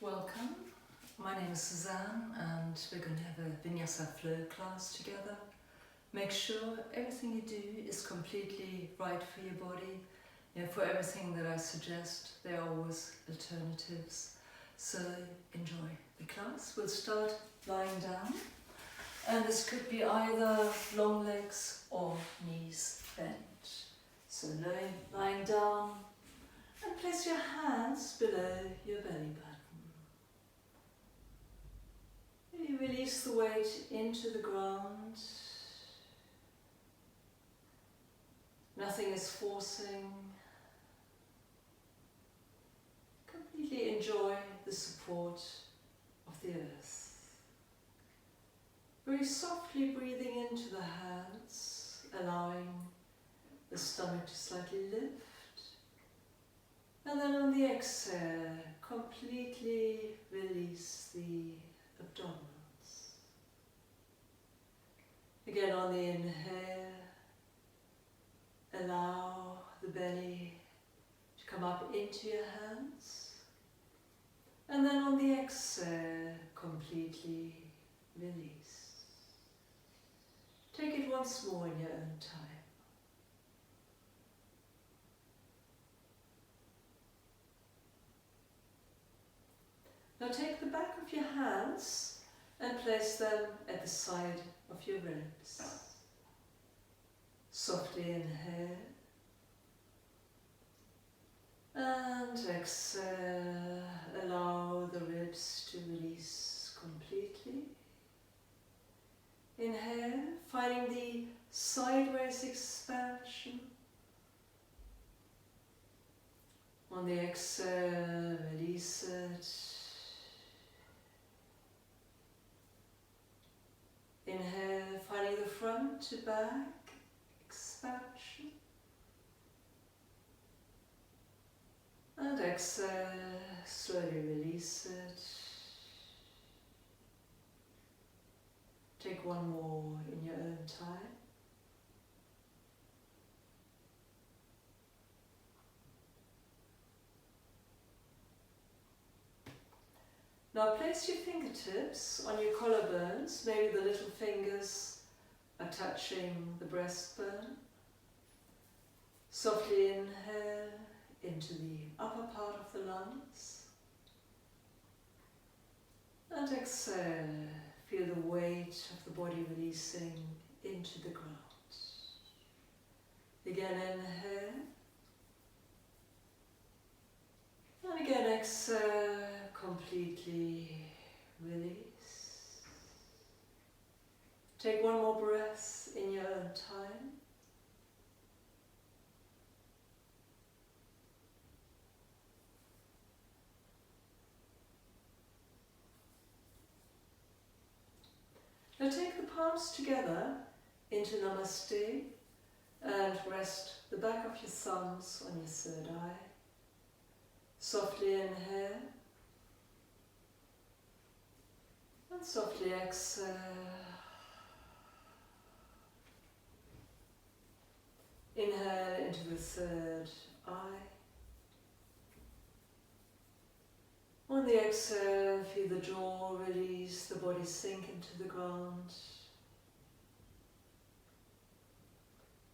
Welcome, my name is Susanne and we're going to have a Vinyasa flow class together. Make sure everything you do is completely right for your body. For everything that I suggest, there are always alternatives. So enjoy the class. We'll start lying down, and this could be either long legs or knees bent. So lying down, and place your hands below your belly button. You release the weight into the ground. Nothing is forcing. Completely enjoy the support of the earth. Very softly breathing into the hands, allowing the stomach to slightly lift. And then on the exhale, completely release the abdominals. Again on the inhale, allow the belly to come up into your hands. And then on the exhale, completely release. Take it once more in your own time. Now take the back of your hands and place them at the side of your ribs. Softly inhale and exhale. Allow the ribs to release completely. Inhale, finding the sideways expansion. On the exhale, release it. Inhale, finding the front to back expansion. And exhale, slowly release it. Take one more in your own time. Now place your fingertips on your collarbones. Maybe the little fingers are touching the breastbone. Softly inhale into the upper part of the lungs. And exhale, feel the weight of the body releasing into the ground. Again inhale. And again exhale, completely release. Take one more breath in your own time. Now take the palms together into Namaste and rest the back of your thumbs on your third eye. Softly inhale and softly exhale. Inhale into the third eye. On the exhale, feel the jaw release, the body sink into the ground.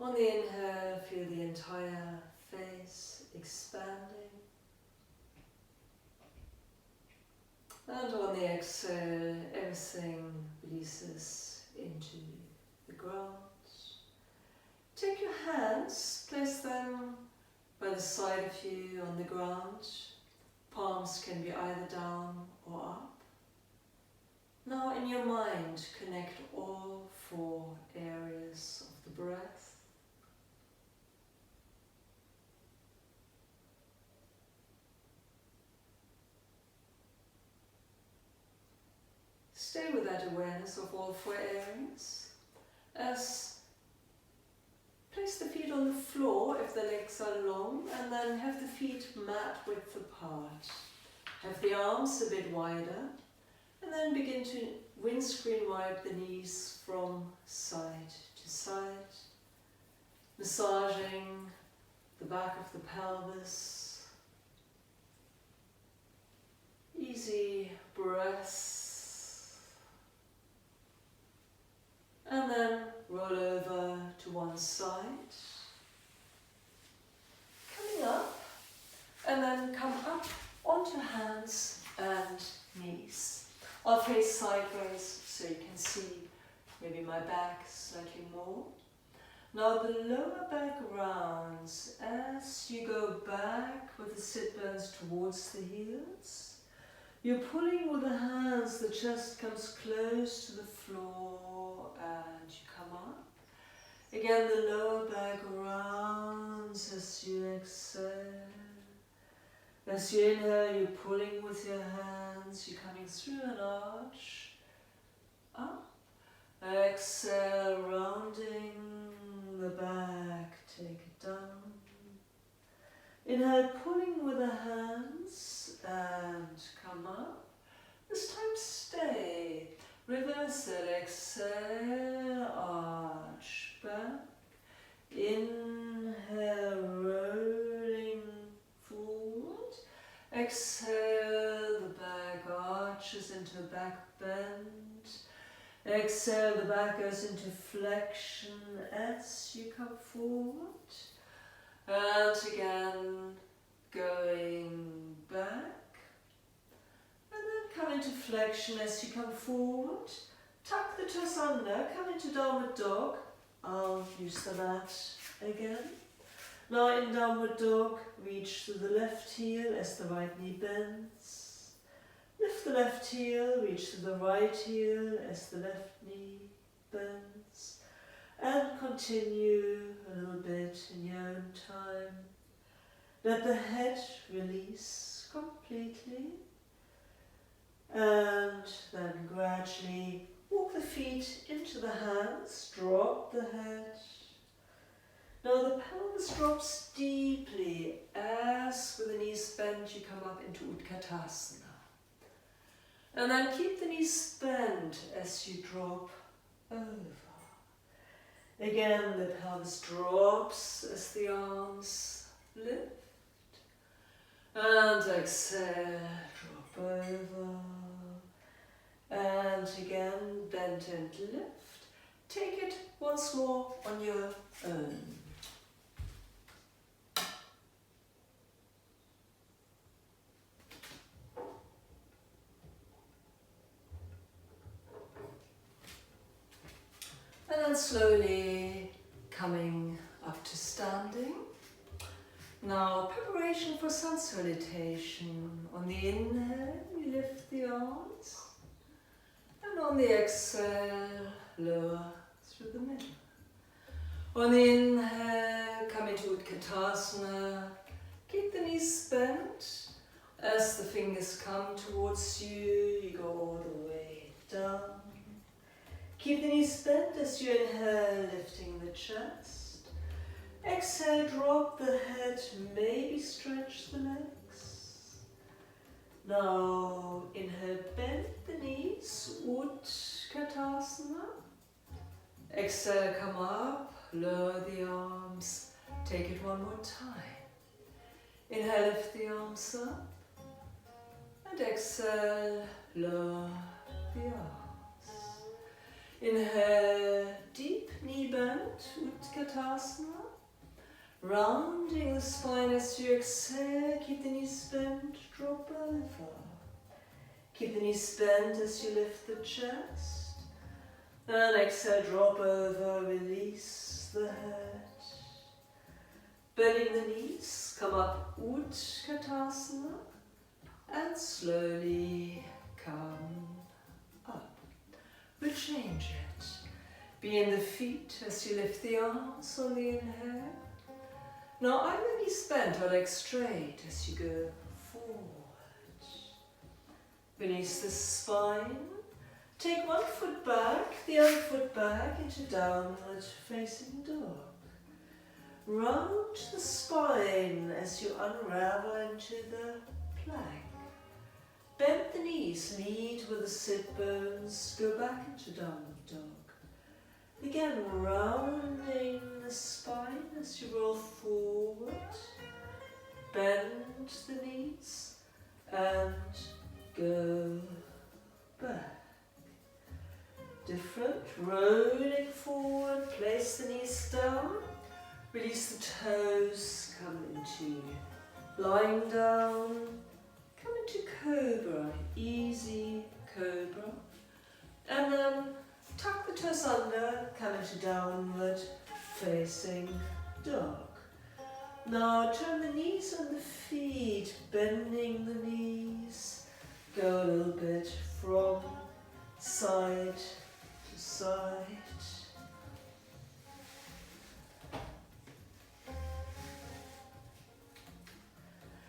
On the inhale, feel the entire face expanding. And on the exhale, everything releases into the ground. Take your hands, place them by the side of you on the ground. Palms can be either down or up. Now in your mind, connect all four areas of the breath. Stay with that awareness of all four areas. Place the feet on the floor if the legs are long, and then have the feet mat width apart. Have the arms a bit wider, and then begin to windscreen wipe the knees from side to side, massaging the back of the pelvis. easy breaths. And then roll over to one side. Coming up, and then come up onto hands and knees. I'll face sideways so you can see maybe my back slightly more. Now the lower back rounds as you go back with the sit bones towards the heels. You're pulling with the hands, the chest comes close to the floor and you come up. Again, the lower back rounds as you exhale. As you inhale, you're pulling with your hands, you're coming through an arch, up. Exhale, rounding the back, take it down. Inhale, pulling with the hands and come up. This time stay. Reversal, exhale, arch back. Inhale, rolling forward. Exhale, the back arches into back bend. Exhale, the back goes into flexion as you come forward. And again, going back. And then come into flexion as you come forward. Tuck the toes under, come into downward dog. I'll use the mat again. Now in downward dog, reach to the left heel as the right knee bends. Lift the left heel, reach to the right heel as the left knee bends. And continue a little bit in your own time. Let the head release completely. And then gradually walk the feet into the hands, drop the head. Now the pelvis drops deeply as with the knees bent you come up into Utkatasana. And then keep the knees bent as you drop over. Again, the pelvis drops as the arms lift. And exhale, drop over. And again, bend and lift. Take it once more on your own. And then slowly coming up to standing. Now preparation for sun salutation. On the inhale, you lift the arms. And on the exhale, lower through the middle. On the inhale, come into Utkatasana. Keep the knees bent. As the fingers come towards you, you go all the way down. Keep the knees bent as you inhale, lifting the chest. Exhale, drop the head, maybe stretch the legs. Now inhale, bend the knees, Utkatasana. Exhale, come up, lower the arms. Take it one more time. Inhale, lift the arms up. And exhale, lower the arms. Inhale, deep knee bend, Utkatasana. Rounding the spine as you exhale, keep the knees bent, drop over. Keep the knees bent as you lift the chest. And exhale, drop over, release the head. Bending the knees, come up, Utkatasana. And slowly come up. We'll change it. Be in the feet as you lift the arms on the inhale. Now I'm the knees bent or legs straight as you go forward. Release the spine. Take one foot back, the other foot back into downward facing dog. Round the spine as you unravel into the plank. Bend the knees, lead with the sit bones, go back into downward dog. Again, rounding the spine as you roll forward. Bend the knees and go back. Different, rolling forward, place the knees down, release the toes, come into lying down, come into cobra, easy cobra, and then tuck the toes under, come into downward facing dog. Now turn the knees and the feet, bending the knees, go a little bit from side to side.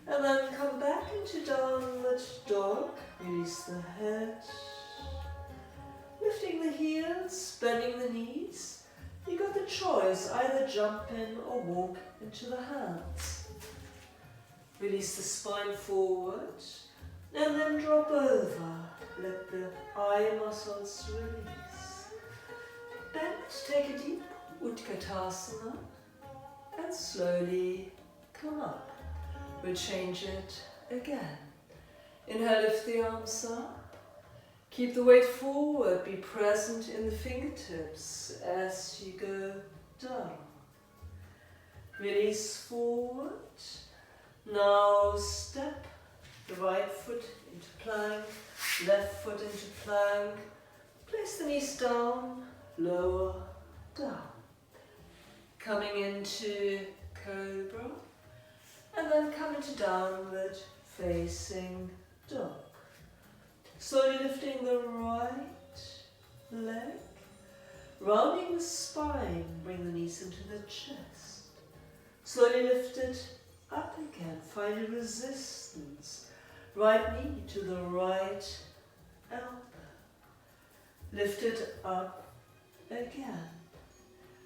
And then come back into downward dog, release the head, lifting the heels, bending the knees. You got the choice, either jump in or walk into the hands. Release the spine forward and then drop over. Let the eye muscles release. Bend, take a deep Utkatasana and slowly come up. We'll change it again. Inhale, lift the arms up. Keep the weight forward, be present in the fingertips as you go down. Release forward. Now step the right foot into plank, left foot into plank. Place the knees down, lower, down. Coming into cobra. And then come into downward facing dog. Slowly lifting the right leg, rounding the spine, bring the knees into the chest. Slowly lift it up again, find a resistance. Right knee to the right elbow. Lift it up again.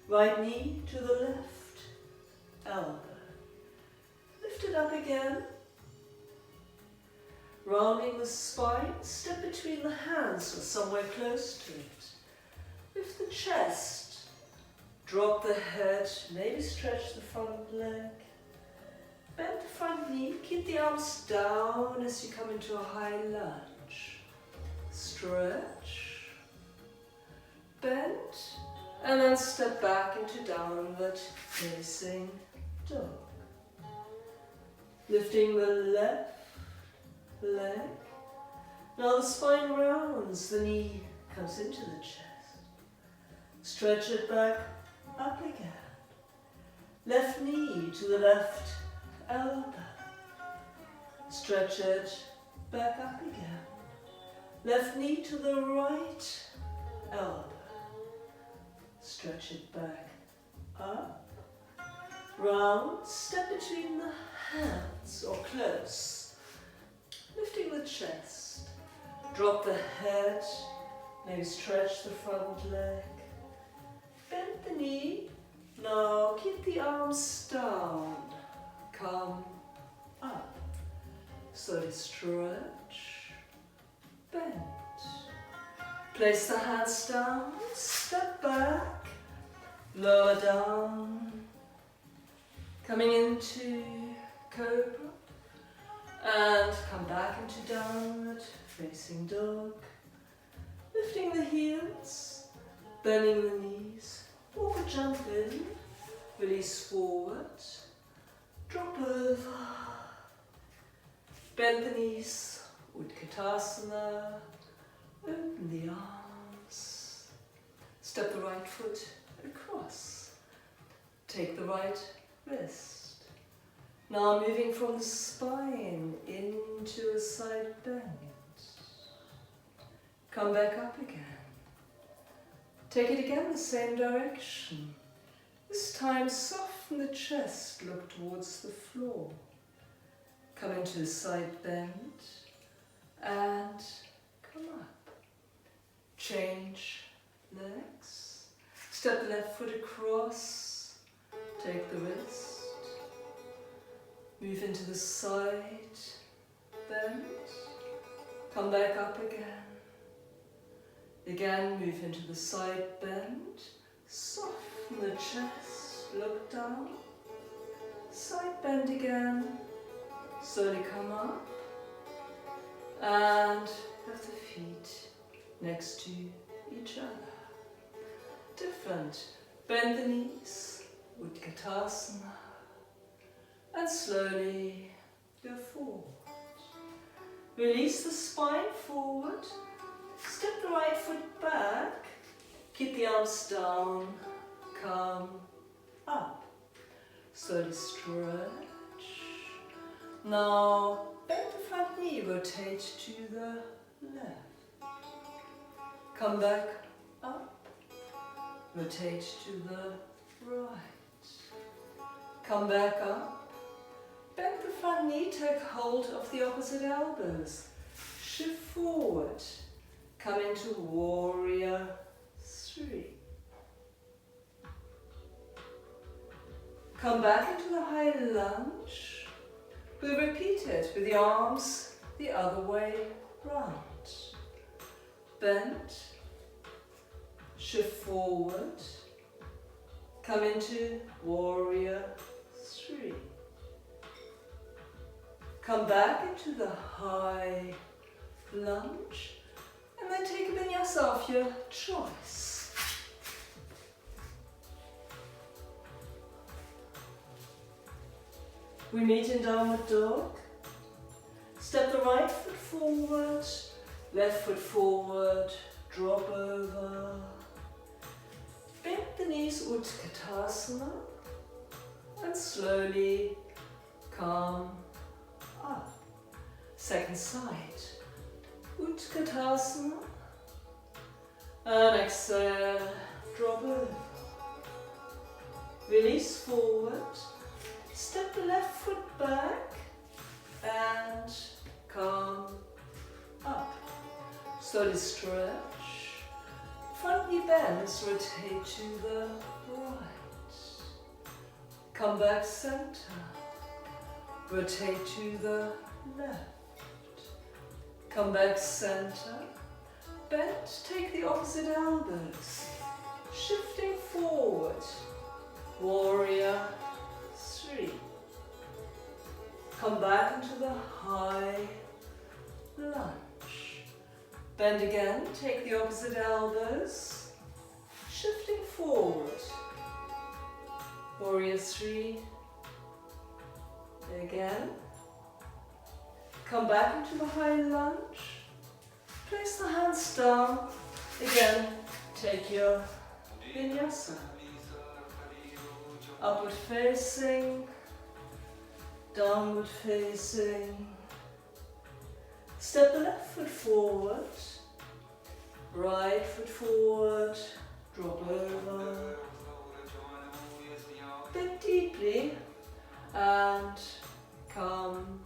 Right knee to the left elbow. Lift it up again. Rounding the spine, step between the hands or somewhere close to it. Lift the chest, drop the head, maybe stretch the front leg. Bend the front knee, keep the arms down as you come into a high lunge. Stretch, bend, and then step back into downward facing dog. Lifting the left leg. Now the spine rounds, the knee comes into the chest. Stretch it back up again. Left knee to the left elbow. Stretch it back up again. Left knee to the right elbow. Stretch it back up. Round, step between the hands or close. Lifting the chest, drop the head, maybe stretch the front leg, bend the knee, now keep the arms down, come up, slowly stretch, bend, place the hands down, step back, lower down, coming into cobra. And come back into downward facing dog. Lifting the heels, bending the knees, walk or jump in, release forward, drop over, bend the knees, Utkatasana, open the arms, step the right foot across, take the right wrist. Now moving from the spine into a side bend. Come back up again. Take it again the same direction. This time soften the chest, look towards the floor. Come into a side bend and come up. Change legs. Step the left foot across. Take the wrist. Move into the side bend, come back up again. Again, move into the side bend, soften the chest, look down. Side bend again, slowly come up. And have the feet next to each other. Different. Bend the knees, Utkatasana, and slowly go forward. Release the spine forward, step the right foot back, keep the arms down, come up. Slowly stretch. Now bend the front knee, rotate to the left. Come back up, rotate to the right. Come back up. Bend the front knee, take hold of the opposite elbows. Shift forward. Come into warrior 3. Come back into the high lunge. We repeat it with the arms the other way round. Bend. Shift forward. Come into warrior 3. Come back into the high lunge and then take a vinyasa of your choice. We meet in downward dog. Step the right foot forward, left foot forward, drop over. Bend the knees, Utkatasana, and slowly come up. Second side. Utkatasana. And exhale, drop over. Release forward. Step the left foot back and come up. Slowly stretch. Front knee bends, rotate to the right. Come back center. Rotate to the left. Come back center. Bend, take the opposite elbows. Shifting forward. Warrior 3. Come back into the high lunge. Bend again, take the opposite elbows. Shifting forward. Warrior 3. Again. Come back into the high lunge. Place the hands down. Again, take your vinyasa. Upward facing, downward facing. Step the left foot forward, right foot forward, drop over. Bend deeply and come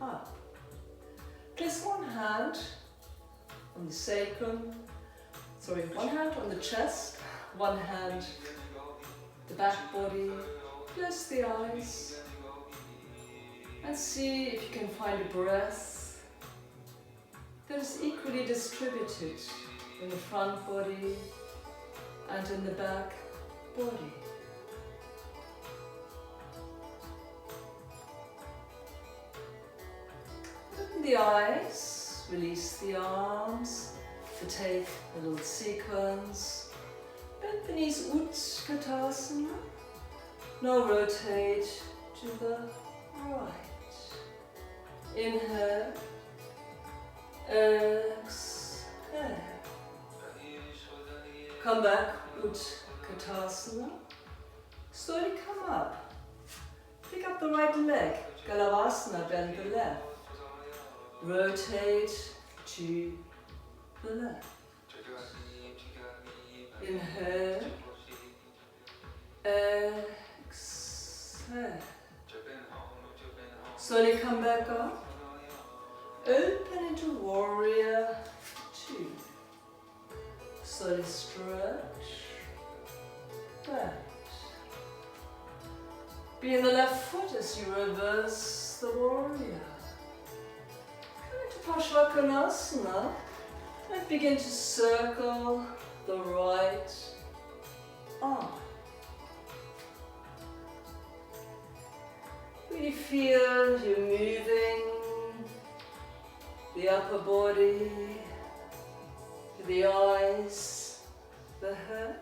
up. Place one hand on the sacrum, one hand on the chest, one hand the back body. Close the eyes and see if you can find a breath that is equally distributed in the front body and in the back body. Open the eyes, release the arms to take a little sequence. Bend the knees, Utkatasana. Now rotate to the right. Inhale, exhale. Come back, Utkatasana. Slowly come up. Pick up the right leg, Galavasana, bend the left. Rotate to the left. Inhale, exhale. Slowly come back up. Open into warrior 2. Slowly stretch. Back. Be in the left foot as you reverse the warrior. Come into Parsvakonasana and begin to circle the right arm. Really feel you moving the upper body, the eyes, the head.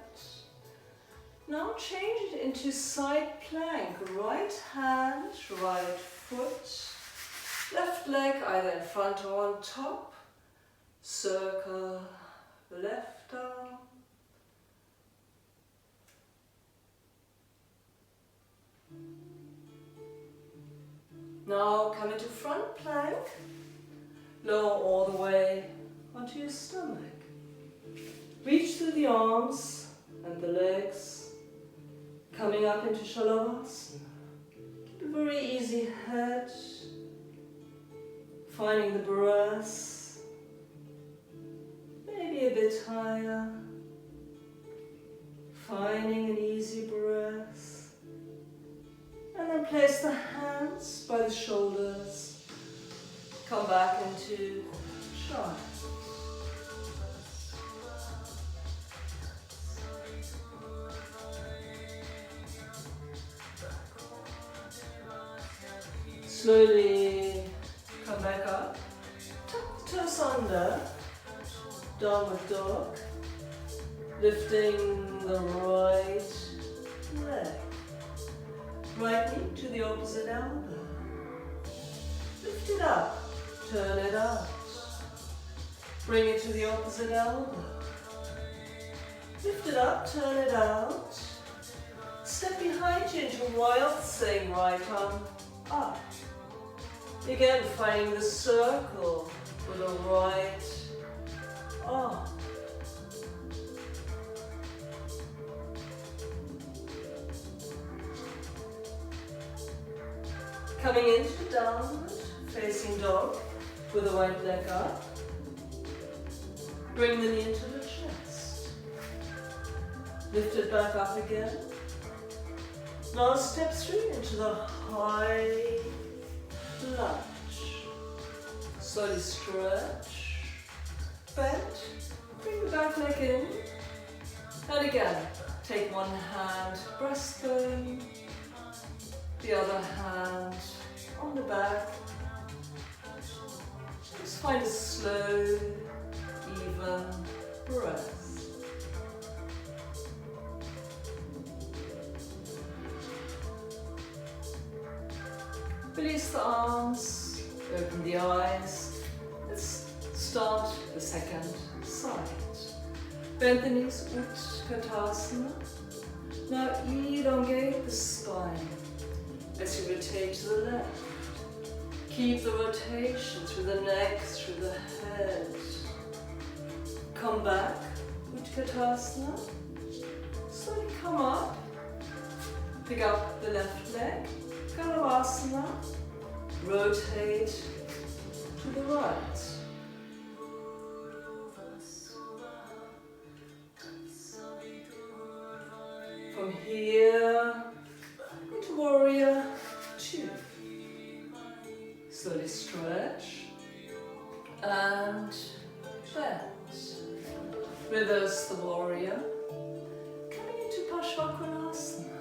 Now change it into side plank. Right hand, right foot, left leg either in front or on top. Circle the left arm. Now come into front plank. Lower all the way onto your stomach. Reach through the arms and the legs. Coming up into Shavasana. Keep a very easy head. Finding the breath. Maybe a bit higher. Finding an easy breath. And then place the hands by the shoulders. Come back into child. Slowly come back up. Tuck the toes under. Downward dog. Lifting the right leg. Right knee to the opposite elbow. Lift it up. Turn it out. Bring it to the opposite elbow. Lift it up. Turn it out. Step behind you into wild thing. Right arm up. Again, finding the circle with the right arm. Coming into downward facing dog with the right leg up. Bring the knee into the chest. Lift it back up again. Now step through into the high lunge. Slowly stretch, bend, bring the back leg in. And again, take one hand, breastbone, the other hand on the back. Just find a slow, even breath. Release the arms, open the eyes. Let's start the second side. Bend the knees, Utkatasana. Now elongate the spine as you rotate to the left. Keep the rotation through the neck, through the head. Come back, Utkatasana. Slowly come up. Pick up the left leg. Kalavasana, rotate to the right. From here into warrior 2. Slowly stretch and bend. Reverse the warrior. Coming into Parshvakonasana.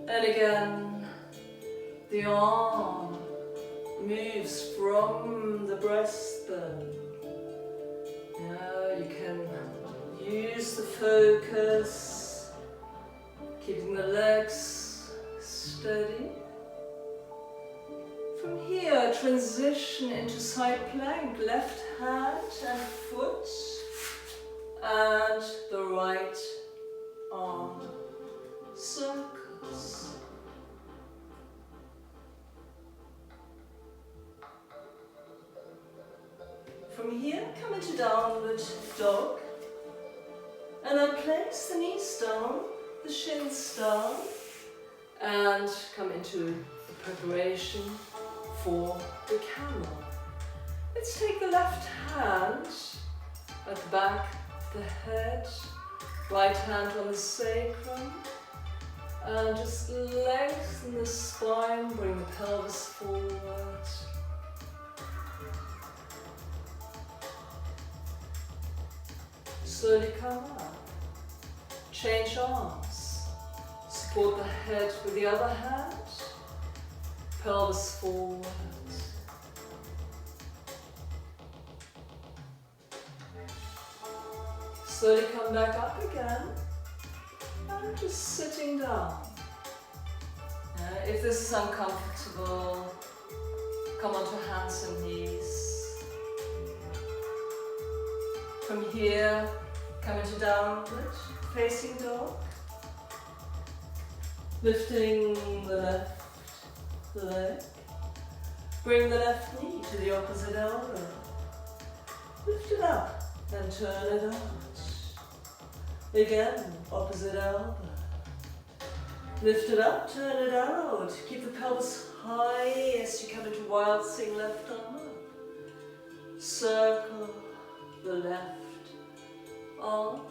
And again, the arm moves from the breastbone. Now you can use the focus, keeping the legs steady. From here, transition into side plank, left hand and foot, and the right arm circles. From here, come into downward dog, and then place the knees down, the shins down, and come into the preparation for the camel. Let's take the left hand at the back of the head, right hand on the sacrum, and just lengthen the spine, bring the pelvis forward. Slowly come up. Change arms. Support the head with the other hand. Pelvis forward. Slowly come back up again. And just sitting down. If this is uncomfortable, come onto hands and knees. From here, come into downward facing dog. Lifting the left leg. Bring the left knee to the opposite elbow. Lift it up and turn it out. Again, opposite elbow. Lift it up, turn it out. Keep the pelvis high as you come into wild swing left arm up. Circle the left arm.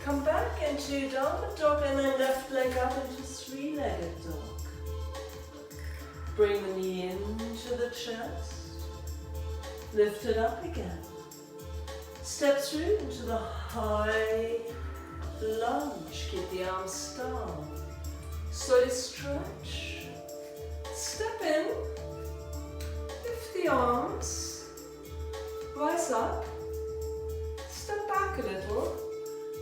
Come back into downward dog and then left leg up into three-legged dog. Bring the knee into the chest. Lift it up again. Step through into the high lunge. Keep the arms down. Slowly stretch. Step in. Lift the arms. Rise up. Step back a little.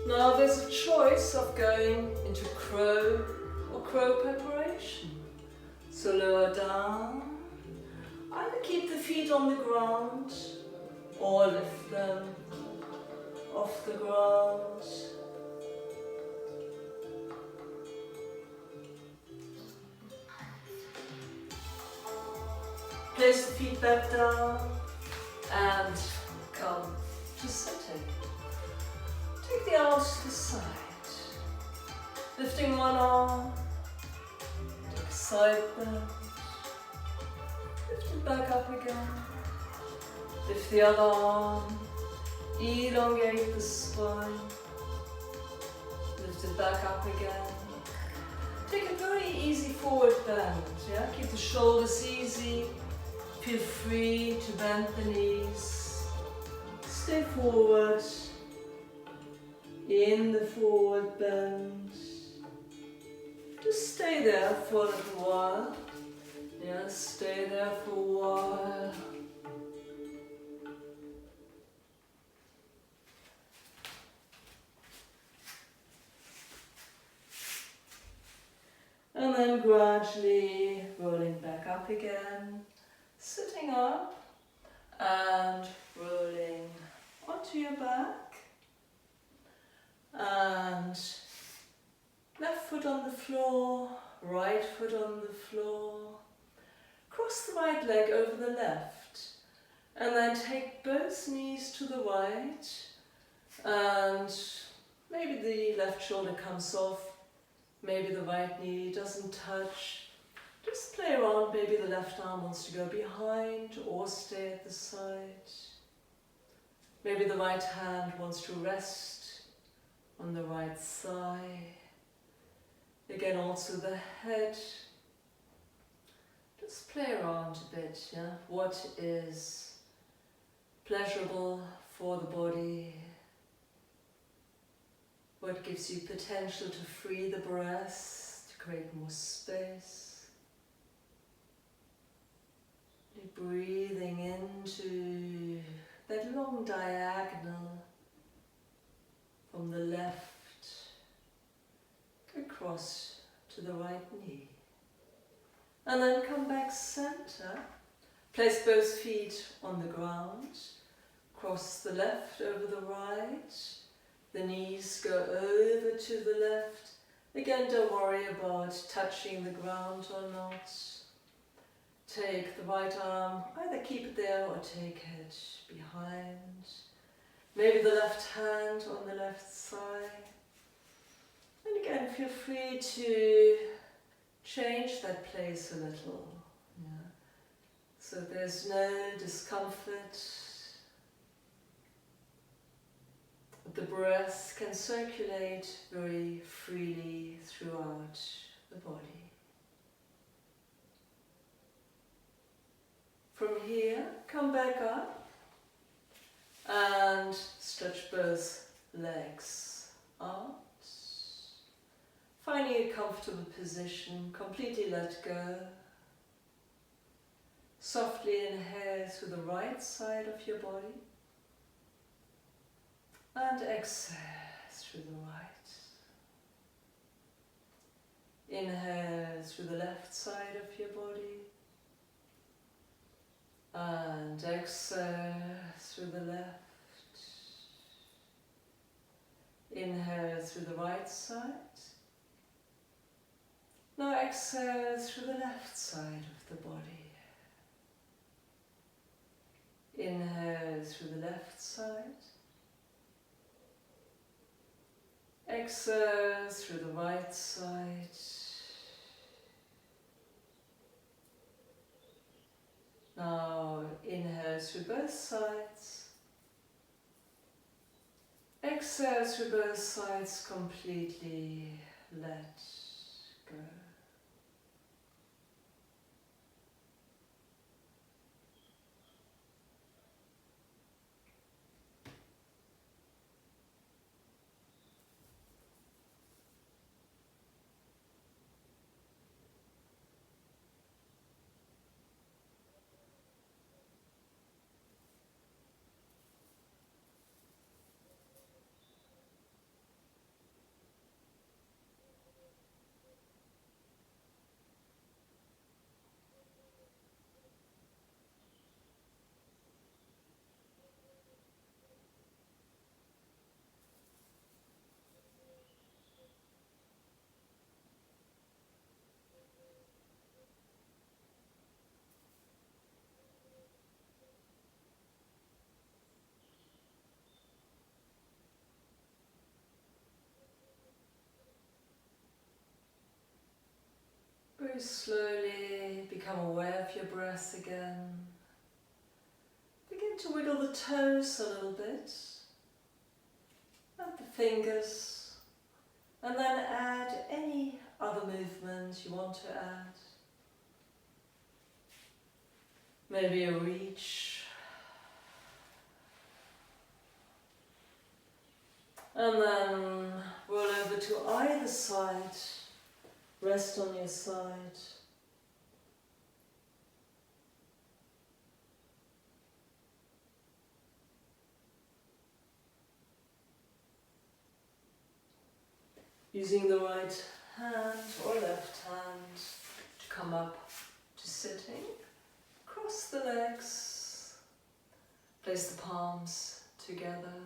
Now there's a choice of going into crow or crow preparation. So lower down. Either keep the feet on the ground or lift them off the ground. Place the feet back down and come to sitting. Take the arms to the side. Lifting one arm, take a side bend. Lift it back up again. Lift the other arm. Elongate the spine. Lift it back up again. Take a very easy forward bend. Yeah? Keep the shoulders easy. Feel free to bend the knees. Stay forward. In the forward bend. Just stay there for a little while. Yeah, stay there for a while. And then gradually rolling back up again, sitting up and rolling onto your back. And left foot on the floor, right foot on the floor. Cross the right leg over the left and then take both knees to the right and maybe the left shoulder comes off, maybe the right knee doesn't touch. Just play around, maybe the left arm wants to go behind or stay at the side. Maybe the right hand wants to rest on the right thigh. Again, also the head. Just play around a bit, yeah? What is pleasurable for the body? What gives you potential to free the breath, to create more space? Breathing into that long diagonal from the left across to the right knee. And then come back center. Place both feet on the ground. Cross the left over the right. The knees go over to the left. Again, don't worry about touching the ground or not. Take the right arm, either keep it there or take it behind. Maybe the left hand on the left thigh. And again, feel free to change that place a little. Yeah. So there's no discomfort. The breath can circulate very freely throughout the body. From here, come back up and stretch both legs out. Finding a comfortable comfortable position, completely let go. Softly inhale through the right side of your body and exhale through the right. Inhale through the left side of your body and exhale through the left. Inhale through the right side. Now exhale through the left side of the body. Inhale through the left side. Exhale through the right side. Now inhale through both sides. Exhale through both sides, completely let go. Very slowly become aware of your breath again. Begin to wiggle the toes a little bit, and the fingers, and then add any other movement you want to add. Maybe a reach, and then roll over to either side. Rest on your side. Using the right hand or left hand to come up to sitting. Cross the legs. Place the palms together.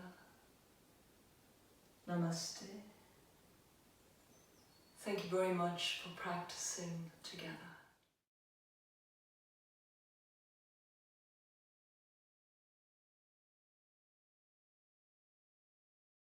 Namaste. Thank you very much for practicing together.